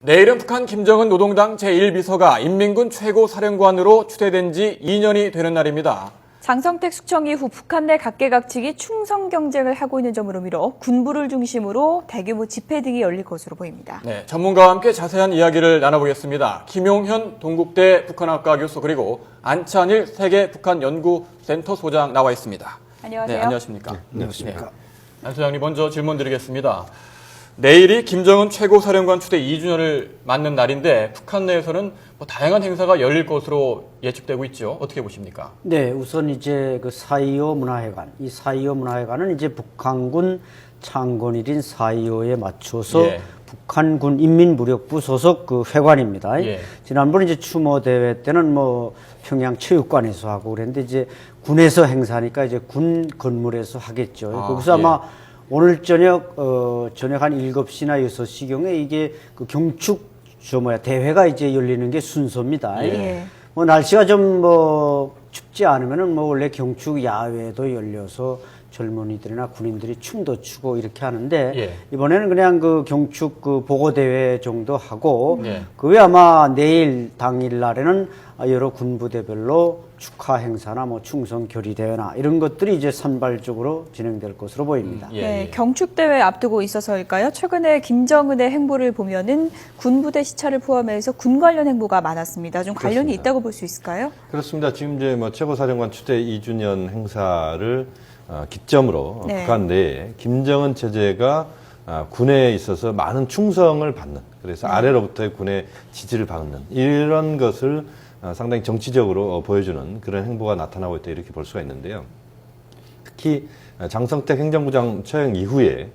내일은 북한 김정은 노동당 제1비서가 인민군 최고사령관으로 추대된 지 2년이 되는 날입니다. 장성택 숙청 이후 북한 내 각계각측이 충성 경쟁을 하고 있는 점으로 미뤄 군부를 중심으로 대규모 집회 등이 열릴 것으로 보입니다. 네, 전문가와 함께 자세한 이야기를 나눠보겠습니다. 김용현 동국대 북한학과 교수 그리고 안찬일 세계북한연구센터 소장 나와 있습니다. 안녕하세요. 네, 안녕하십니까? 네, 안녕하십니까? 안 소장님 먼저 질문 드리겠습니다. 내일이 김정은 최고사령관 추대 2주년을 맞는 날인데 북한 내에서는 다양한 행사가 열릴 것으로 예측되고 있죠. 어떻게 보십니까? 네, 우선 이제 그 4.25 문화회관, 이 4.25 문화회관은 이제 북한군 창건일인 4.25에 맞춰서 북한군 인민무력부 소속 그 회관입니다. 지난번 이제 추모 대회 때는 평양 체육관에서 하고 그랬는데 이제 군에서 행사니까 이제 군 건물에서 하겠죠. 거기서 아마 오늘 저녁 한 7시나 6시경에 이게 그 경축 대회가 이제 열리는 게 순서입니다. 날씨가 좀 춥지 않으면은 원래 경축 야외도 열려서 젊은이들이나 군인들이 춤도 추고 이렇게 하는데 이번에는 그냥 그 경축 그 보고 대회 정도 하고 그 외에 아마 내일 당일 날에는 여러 군부대별로 축하 행사나 충성 결의 대회나 이런 것들이 이제 산발적으로 진행될 것으로 보입니다. 네, 경축 대회 앞두고 있어서일까요? 최근에 김정은의 행보를 보면은 군부대 시찰을 포함해서 군 관련 행보가 많았습니다. 좀 관련이 있다고 볼 수 있을까요? 그렇습니다. 지금 이제 최고사령관 추대 2주년 행사를 기점으로 북한 내에 김정은 체제가 군에 있어서 많은 충성을 받는, 그래서 아래로부터의 군의 지지를 받는 이런 것을 상당히 정치적으로 보여주는 그런 행보가 나타나고 있다 이렇게 볼 수가 있는데요. 특히 장성택 행정부장 처형 이후에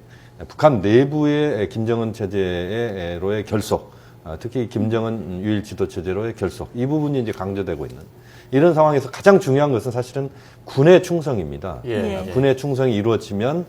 북한 내부의 김정은 체제로의 결속, 특히 김정은 유일 지도 체제로의 결속, 이 부분이 이제 강조되고 있는 이런 상황에서 가장 중요한 것은 사실은 군의 충성입니다. 군의 충성이 이루어지면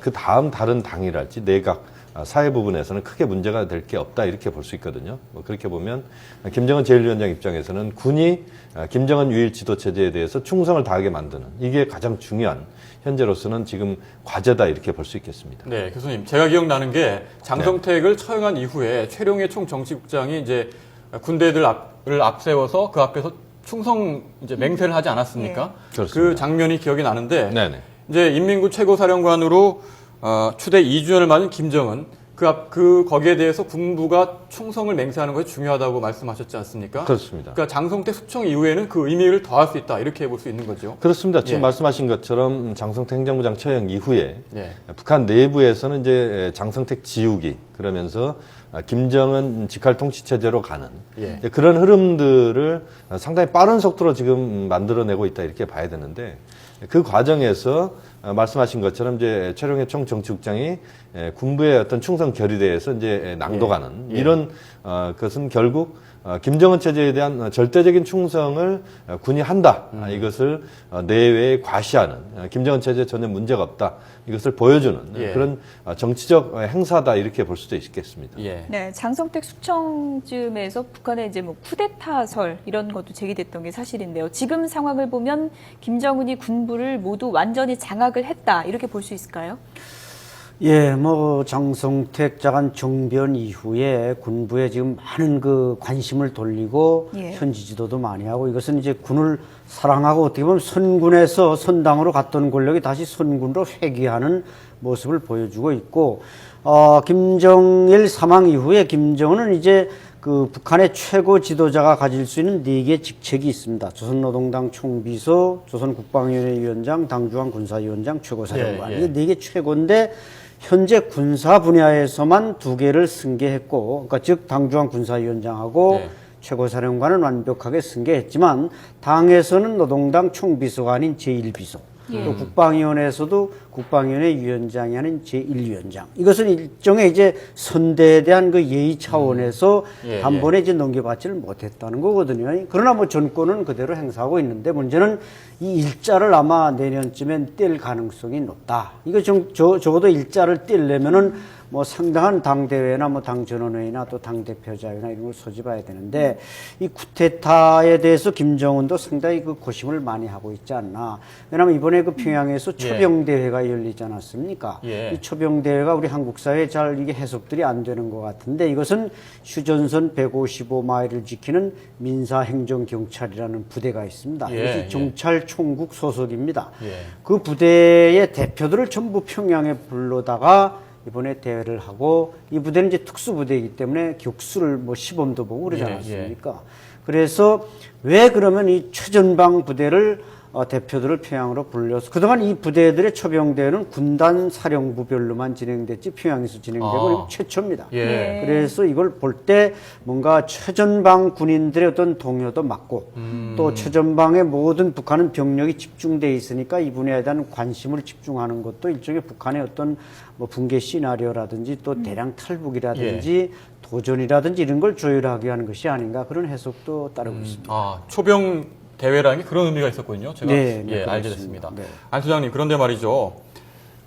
그 다음 다른 당이랄지 내각, 사회 부분에서는 크게 문제가 될 게 없다 이렇게 볼 수 있거든요. 그렇게 보면 김정은 제1위원장 입장에서는 군이 김정은 유일 지도 체제에 대해서 충성을 다하게 만드는 이게 가장 중요한 현재로서는 지금 과제다 이렇게 볼 수 있겠습니다. 네, 교수님, 제가 기억나는 게 장성택을 처형한 이후에 최룡해 총정치국장이 이제 군대들을 앞세워서 그 앞에서 충성 이제 맹세를 하지 않았습니까? 그 장면이 기억이 나는데 이제 인민군 최고사령관으로 추대 2주년을 맞은 김정은 거기에 대해서 군부가 충성을 맹세하는 것이 중요하다고 말씀하셨지 않습니까? 그렇습니다. 그러니까 장성택 숙청 이후에는 그 의미를 더할 수 있다 이렇게 볼 수 있는 거죠. 그렇습니다. 지금 말씀하신 것처럼 장성택 행정부장 처형 이후에 북한 내부에서는 이제 장성택 지우기 그러면서 김정은 직할 통치 체제로 가는 그런 흐름들을 상당히 빠른 속도로 지금 만들어내고 있다 이렇게 봐야 되는데 그 과정에서 말씀하신 것처럼 이제 최룡해 총 정치국장이 군부의 어떤 충성 결의대에서 이제 낭독하는 이런 것은 결국 김정은 체제에 대한 절대적인 충성을 군이 한다. 이것을 내외에 과시하는 김정은 체제에 전혀 문제가 없다. 이것을 보여주는 그런 정치적 행사다 이렇게 볼 수도 있겠습니다. 네, 장성택 숙청쯤에서 북한의 이제 쿠데타설 이런 것도 제기됐던 게 사실인데요. 지금 상황을 보면 김정은이 군부를 모두 완전히 장악을 했다 이렇게 볼 수 있을까요? 장성택 장관 정변 이후에 군부에 지금 많은 그 관심을 돌리고 현지 지도도 많이 하고 이것은 이제 군을 사랑하고 어떻게 보면 선군에서 선당으로 갔던 권력이 다시 선군으로 회귀하는 모습을 보여주고 있고, 김정일 사망 이후에 김정은은 이제 그 북한의 최고 지도자가 가질 수 있는 4개의 직책이 있습니다. 조선노동당 총비서, 조선국방위원회 위원장, 당중앙 군사위원장, 최고사령관. 이게 4개 최고인데 현재 군사 분야에서만 2개를 승계했고, 그러니까 즉 당중앙 군사위원장하고 최고사령관은 완벽하게 승계했지만 당에서는 노동당 총비서가 아닌 제1비서, 또 국방위원회에서도 국방위원회 위원장이 아닌 제1위원장. 이것은 일종의 이제 선대에 대한 그 예의 차원에서 단번에 이제 넘겨받지를 못했다는 거거든요. 그러나 전권은 그대로 행사하고 있는데 문제는 이 일자를 아마 내년쯤엔 뗄 가능성이 높다. 이거 적어도 일자를 떼려면은 뭐 상당한 당대회나 뭐 당전원회의나 또 당대표자회나 이런 걸 소집해야 되는데 이 쿠데타에 대해서 김정은도 상당히 그 고심을 많이 하고 있지 않나. 왜냐하면 이번에 그 평양에서 초병대회가 열리지 않았습니까? 이 초병대회가 우리 한국 사회에 잘 이게 해석들이 안 되는 것 같은데 이것은 휴전선 155마일을 지키는 민사행정경찰이라는 부대가 있습니다. 이것이 경찰총국 소속입니다. 그 부대의 대표들을 전부 평양에 불러다가 이번에 대회를 하고 이 부대는 이제 특수부대이기 때문에 격수를 뭐 시범도 보고 그러지 않았습니까? 그래서 왜 그러면 이 최전방 부대를 대표들을 평양으로 불려서 그동안 이 부대들의 초병대회는 군단 사령부별로만 진행됐지 평양에서 진행되고 최초입니다. 그래서 이걸 볼 때 뭔가 최전방 군인들의 어떤 동요도 맞고 또 최전방의 모든 북한은 병력이 집중돼 있으니까 이 분야에 대한 관심을 집중하는 것도 일종의 북한의 어떤 뭐 붕괴 시나리오라든지 또 대량 탈북이라든지 도전이라든지 이런 걸 조율하게 하는 것이 아닌가 그런 해석도 따르고 있습니다. 초병 대회라는 게 그런 의미가 있었군요. 제가 알게 됐습니다. 안 소장님, 그런데 말이죠.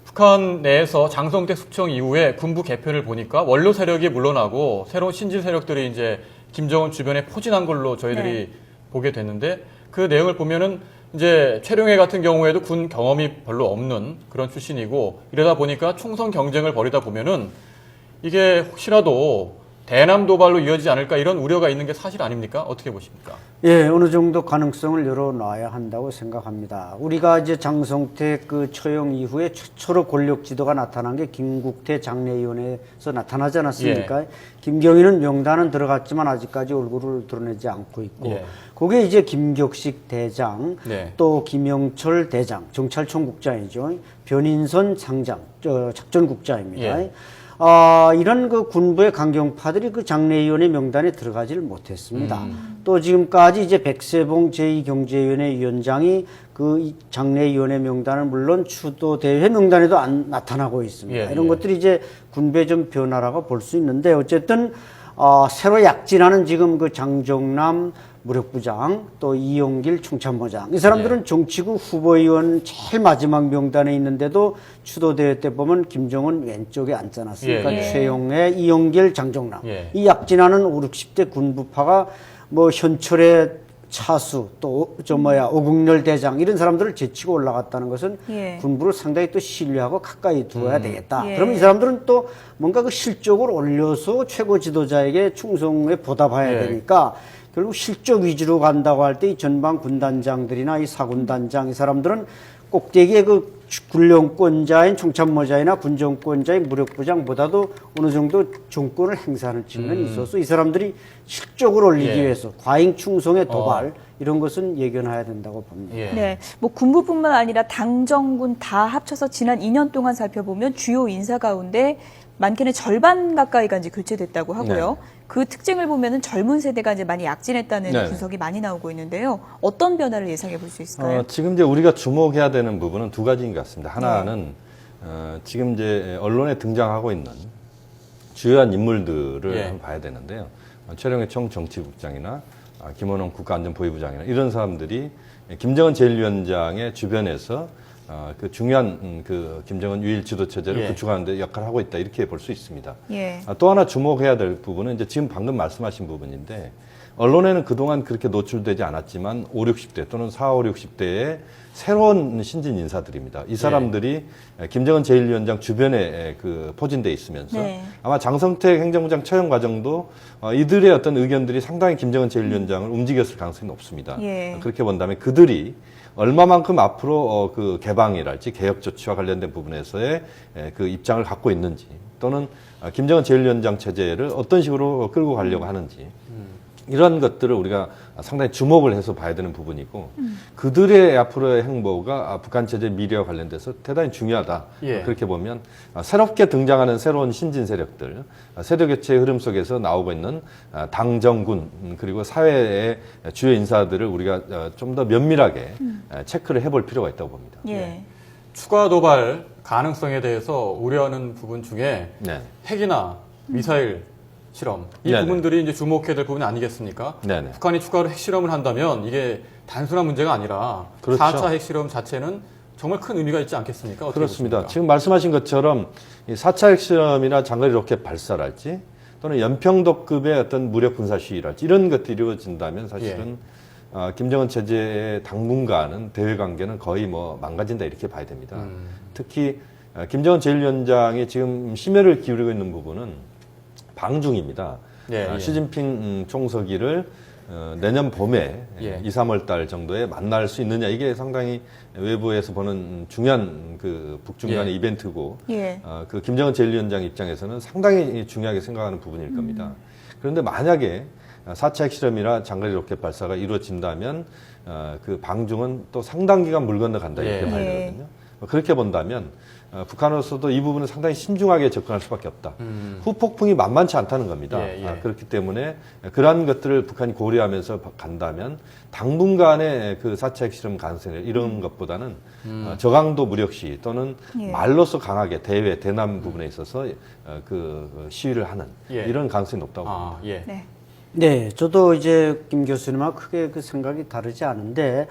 북한 내에서 장성택 숙청 이후에 군부 개편을 보니까 원로 세력이 물러나고 새로운 신진 세력들이 이제 김정은 주변에 포진한 걸로 저희들이 보게 됐는데 그 내용을 보면은 이제 최룡해 같은 경우에도 군 경험이 별로 없는 그런 출신이고 이러다 보니까 총선 경쟁을 벌이다 보면은 이게 혹시라도 대남 도발로 이어지지 않을까 이런 우려가 있는 게 사실 아닙니까? 어떻게 보십니까? 예, 어느 정도 가능성을 열어놔야 한다고 생각합니다. 우리가 이제 장성택 그 처형 이후에 최초로 권력 지도가 나타난 게 김국태 장례위원회에서 나타나지 않았습니까? 김경희는 명단은 들어갔지만 아직까지 얼굴을 드러내지 않고 있고, 거기에 이제 김격식 대장, 또 김영철 대장, 정찰총국장이죠. 변인선 상장, 작전국장입니다. 이런 그 군부의 강경파들이 그 장례위원회 명단에 들어가지를 못했습니다. 또 지금까지 이제 백세봉 제2경제위원회 위원장이 그 장례위원회 명단은 물론 추도대회 명단에도 안 나타나고 있습니다. 이런 것들이 이제 군부의 좀 변화라고 볼 수 있는데 어쨌든 새로 약진하는 지금 그 장정남 무력부장 또 이용길 총참모장 이 사람들은 정치국 후보의원 제일 마지막 명단에 있는데도 추도대회 때 보면 김정은 왼쪽에 앉지 않았습니까? 최용해, 이용길, 장정남 이 약진하는 5, 60대 군부파가 뭐 현철의 차수 또 오국렬 대장 이런 사람들을 제치고 올라갔다는 것은 군부를 상당히 또 신뢰하고 가까이 두어야 되겠다. 그러면 이 사람들은 또 뭔가 그 실적을 올려서 최고 지도자에게 충성에 보답해야 되니까 결국 실적 위주로 간다고 할 때 이 전방 군단장들이나 이 사군단장 이 사람들은 꼭대기에 그 군령권자인 총참모자이나 군정권자인 무력부장보다도 어느 정도 정권을 행사하는 측면이 있어서 이 사람들이 실적을 올리기 위해서 과잉 충성의 도발 이런 것은 예견해야 된다고 봅니다. 네, 뭐 군부뿐만 아니라 당정군 다 합쳐서 지난 2년 동안 살펴보면 주요 인사 가운데 많게는 절반 가까이가 이제 교체됐다고 하고요. 그 특징을 보면은 젊은 세대가 이제 많이 약진했다는 분석이 많이 나오고 있는데요. 어떤 변화를 예상해 볼 수 있을까요? 지금 이제 우리가 주목해야 되는 부분은 두 가지인 것 같습니다. 하나는 지금 이제 언론에 등장하고 있는 주요한 인물들을 한번 봐야 되는데요. 최룡해 정치국장이나 김원홍 국가안전보위부장이나 이런 사람들이 김정은 제1위원장의 주변에서 그 중요한 그 김정은 유일 지도 체제를 구축하는 데 역할을 하고 있다 이렇게 볼 수 있습니다. 또 하나 주목해야 될 부분은 이제 지금 방금 말씀하신 부분인데 언론에는 그동안 그렇게 노출되지 않았지만 5, 60대 또는 4, 5, 60대의 새로운 신진 인사들입니다. 이 사람들이 김정은 제1위원장 주변에 그 포진돼 있으면서 아마 장성택 행정부장 처형 과정도 이들의 어떤 의견들이 상당히 김정은 제1위원장을 움직였을 가능성이 높습니다. 그렇게 본다면 그들이 얼마만큼 앞으로 그 개방이랄지 개혁 조치와 관련된 부분에서의 그 입장을 갖고 있는지 또는 김정은 제1위원장 체제를 어떤 식으로 끌고 가려고 하는지 이런 것들을 우리가 상당히 주목을 해서 봐야 되는 부분이고 그들의 앞으로의 행보가 북한 체제 미래와 관련돼서 대단히 중요하다. 그렇게 보면 새롭게 등장하는 새로운 신진 세력들, 세력 교체의 흐름 속에서 나오고 있는 당정군 그리고 사회의 주요 인사들을 우리가 좀 더 면밀하게 체크를 해볼 필요가 있다고 봅니다. 추가 도발 가능성에 대해서 우려하는 부분 중에 핵이나 미사일 실험 이 부분들이 이제 주목해야 될 부분이 아니겠습니까? 북한이 추가로 핵실험을 한다면 이게 단순한 문제가 아니라 4차 핵실험 자체는 정말 큰 의미가 있지 않겠습니까? 어떻게 그렇습니다. 보십니까? 지금 말씀하신 것처럼 이 4차 핵실험이나 장거리 로켓 발사랄지 또는 연평도급의 어떤 무력 군사 시위랄지 이런 것들이 이루어진다면 사실은 김정은 체제의 당분간은 대외 관계는 거의 뭐 망가진다 이렇게 봐야 됩니다. 특히 김정은 제1위원장이 지금 심혈을 기울이고 있는 부분은 방중입니다. 시진핑 총서기를 내년 봄에 2, 3월 달 정도에 만날 수 있느냐 이게 상당히 외부에서 보는 중요한 그 북중 간의 이벤트고 그 김정은 제1위원장 입장에서는 상당히 중요하게 생각하는 부분일 겁니다. 그런데 만약에 4차 핵실험이나 장거리 로켓 발사가 이루어진다면 그 방중은 또 상당 기간 물 건너간다 이렇게 봐야 되거든요. 그렇게 본다면 북한으로서도 이 부분은 상당히 신중하게 접근할 수밖에 없다. 후폭풍이 만만치 않다는 겁니다. 그렇기 때문에 그러한 것들을 북한이 고려하면서 간다면 당분간의 그 4차 핵실험 가능성이 이런 것보다는 저강도 무력시 또는 말로서 강하게 대외, 대남 부분에 있어서 그 시위를 하는 이런 가능성이 높다고 봅니다. 네, 저도 이제 김 교수님하고 크게 그 생각이 다르지 않은데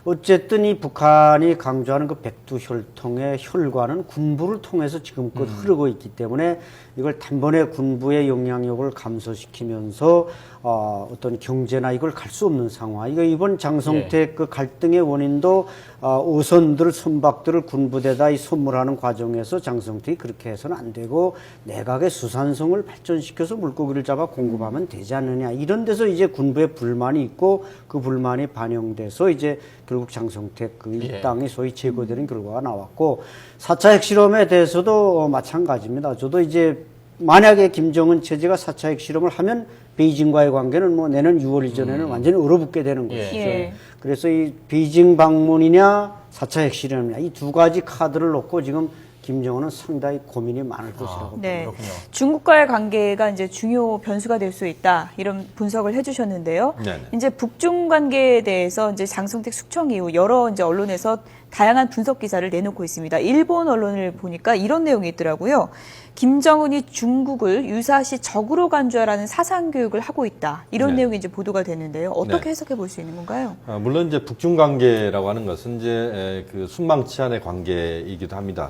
어쨌든 이 북한이 강조하는 그 백두혈통의 혈관은 군부를 통해서 지금껏 흐르고 있기 때문에 이걸 단번에 군부의 영향력을 감소시키면서 어떤 경제나 이걸 갈 수 없는 상황. 이거 이번 장성택 그 갈등의 원인도 오선들, 선박들을 군부대다 선물하는 과정에서 장성택이 그렇게 해서는 안 되고 내각의 수산성을 발전시켜서 물고기를 잡아 공급하면 되지 않느냐. 이런 데서 이제 군부의 불만이 있고 그 불만이 반영돼서 이제 결국 장성택 그 일당이 소위 제거되는 결과가 나왔고 4차 핵실험에 대해서도 마찬가지입니다. 저도 이제 만약에 김정은 체제가 4차 핵실험을 하면 베이징과의 관계는 뭐 내년 6월 이전에는 완전히 얼어붙게 되는 것이죠. 그래서 이 베이징 방문이냐 4차 핵실험이냐 이 두 가지 카드를 놓고 지금 김정은은 상당히 고민이 많을 것이라고 봅니다. 중국과의 관계가 이제 중요 변수가 될 수 있다 이런 분석을 해주셨는데요. 이제 북중 관계에 대해서 이제 장성택 숙청 이후 여러 이제 언론에서 다양한 분석 기사를 내놓고 있습니다. 일본 언론을 보니까 이런 내용이 있더라고요. 김정은이 중국을 유사시 적으로 간주하라는 사상 교육을 하고 있다. 이런 내용이 이제 보도가 됐는데요. 어떻게 해석해 볼 수 있는 건가요? 물론 이제 북중 관계라고 하는 것은 이제 그 순망치 않의 관계이기도 합니다.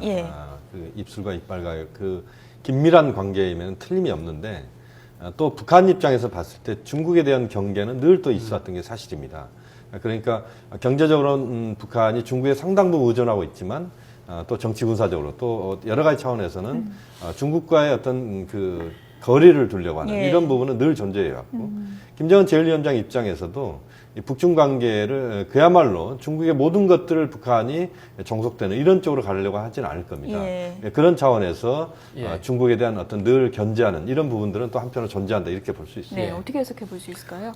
그 입술과 이빨과 그 긴밀한 관계이면 틀림이 없는데 또 북한 입장에서 봤을 때 중국에 대한 경계는 늘 또 있었던 게 사실입니다. 그러니까 경제적으로는 북한이 중국에 상당 부분 의존하고 있지만 또 정치 군사적으로 또 여러 가지 차원에서는 중국과의 어떤 그 거리를 두려고 하는 이런 부분은 늘 존재해 왔고 김정은 제1위원장 입장에서도 이 북중 관계를 그야말로 중국의 모든 것들을 북한이 종속되는 이런 쪽으로 가려고 하지는 않을 겁니다. 그런 차원에서 중국에 대한 어떤 늘 견제하는 이런 부분들은 또 한편으로 존재한다 이렇게 볼 수 있습니다. 어떻게 해석해 볼 수 있을까요?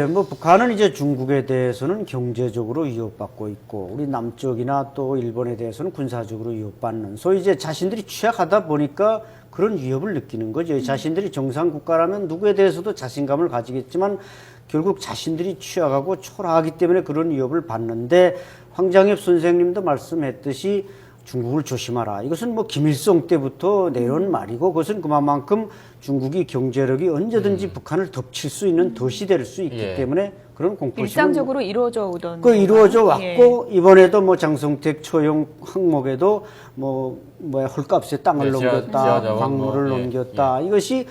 뭐 북한은 이제 중국에 대해서는 경제적으로 위협받고 있고 우리 남쪽이나 또 일본에 대해서는 군사적으로 위협받는 소위 이제 자신들이 취약하다 보니까 그런 위협을 느끼는 거죠. 자신들이 정상 국가라면 누구에 대해서도 자신감을 가지겠지만 결국 자신들이 취약하고 초라하기 때문에 그런 위협을 받는데 황장엽 선생님도 말씀했듯이 중국을 조심하라. 이것은 뭐 김일성 때부터 내려온 말이고 그것은 그만큼 중국이 경제력이 언제든지 북한을 덮칠 수 있는 덧이 될 수 있기 때문에 그런 공포심을 일상적으로 이루어져 오던 이루어져 왔고 이번에도 뭐 장성택 처형 항목에도 뭐야 헐값에 땅을 넘겼다, 광물을 넘겼다. 이것이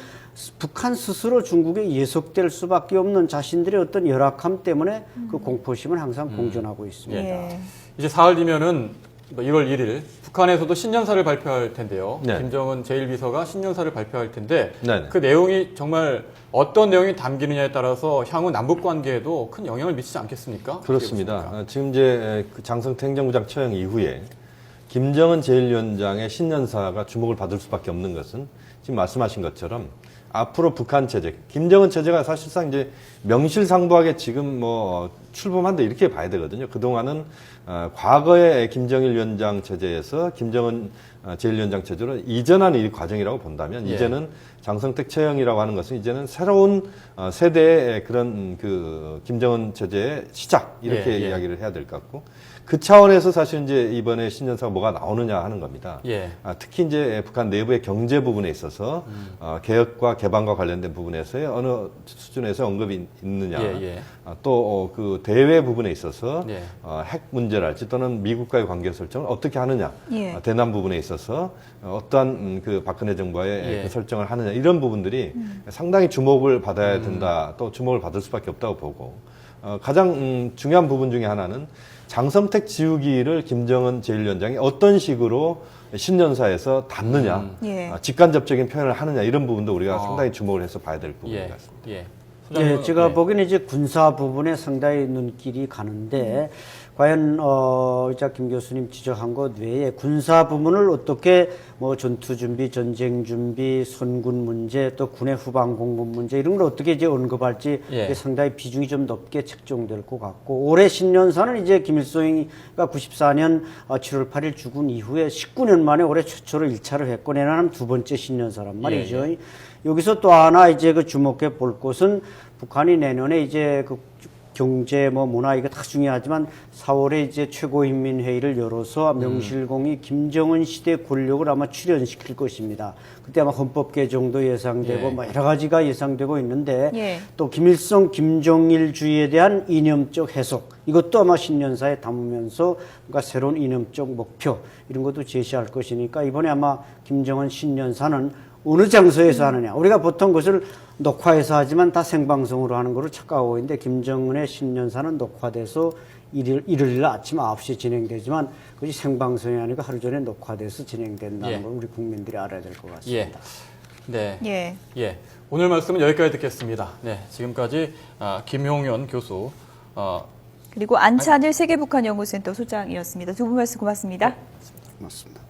북한 스스로 중국에 예속될 수밖에 없는 자신들의 어떤 열악함 때문에 그 공포심을 항상 공존하고 있습니다. 이제 사흘 뒤면은 1월 1일 북한에서도 신년사를 발표할 텐데요. 김정은 제1비서가 신년사를 발표할 텐데 그 내용이 정말 어떤 내용이 담기느냐에 따라서 향후 남북 관계에도 큰 영향을 미치지 않겠습니까? 그렇습니다. 지금 이제 그 장성택 행정부장 처형 이후에 김정은 제1위원장의 신년사가 주목을 받을 수밖에 없는 것은 지금 말씀하신 것처럼 앞으로 북한 체제, 김정은 체제가 사실상 이제 명실상부하게 지금 뭐 출범한다 이렇게 봐야 되거든요. 그동안은 과거의 김정일 위원장 체제에서 김정은 제1위원장 체제로 이전하는 이 과정이라고 본다면 이제는 장성택 처형이라고 하는 것은 이제는 새로운 세대의 그런 그 김정은 체제의 시작 이렇게 이야기를 해야 될 것 같고 그 차원에서 사실 이제 이번에 신년사가 뭐가 나오느냐 하는 겁니다. 특히 이제 북한 내부의 경제 부분에 있어서 개혁과 개방과 관련된 부분에서의 어느 수준에서 언급이 있느냐. 예, 예. 또 그 대외 부분에 있어서 예. 핵 문제랄지 또는 미국과의 관계 설정을 어떻게 하느냐. 예. 대남 부분에 있어서 어떠한 그 박근혜 정부와의 예. 그 설정을 하느냐. 이런 부분들이 상당히 주목을 받아야 된다. 또 주목을 받을 수밖에 없다고 보고 가장 중요한 부분 중에 하나는 장성택 지우기를 김정은 제1위원장이 어떤 식으로 신년사에서 담느냐, 예. 직간접적인 표현을 하느냐 이런 부분도 우리가 상당히 주목을 해서 봐야 될 부분 같습니다. 예. 예, 제가 네. 보기에는 이제 군사 부분에 상당히 눈길이 가는데 과연 이자 김 교수님 지적한 것 외에 군사 부문을 어떻게 뭐 전투 준비, 전쟁 준비, 선군 문제, 또 군의 후방 공군 문제 이런 걸 어떻게 이제 언급할지 예. 상당히 비중이 좀 높게 책정될 것 같고 올해 신년사는 이제 김일성이가 94년 7월 8일 죽은 이후에 19년 만에 올해 최초로 1차를 했고 내년은 두 번째 신년사란 말이죠. 예. 여기서 또 하나 이제 그 주목해 볼 것은 북한이 내년에 이제 그 경제 뭐 문화 이거 다 중요하지만 4월에 이제 최고인민회의를 열어서 명실공히 김정은 시대 권력을 아마 출현시킬 것입니다. 그때 아마 헌법 개정도 예상되고 예. 뭐 여러 가지가 예상되고 있는데 예. 또 김일성 김정일주의에 대한 이념적 해석 이것도 아마 신년사에 담으면서 그러니까 새로운 이념적 목표 이런 것도 제시할 것이니까 이번에 아마 김정은 신년사는 어느 장소에서 하느냐. 우리가 보통 그것을 녹화해서 하지만 다 생방송으로 하는 거로 착각하고 있는데 김정은의 신년사는 녹화돼서 일요일 아침 9시에 진행되지만 그것이 생방송이 아니고 하루 전에 녹화돼서 진행된다는 예. 걸 우리 국민들이 알아야 될 것 예. 같습니다. 네. 예. 예. 오늘 말씀은 여기까지 듣겠습니다. 네. 지금까지 김용현 교수 그리고 안찬일 세계북한연구센터 소장이었습니다. 두 분 말씀 고맙습니다. 고맙습니다.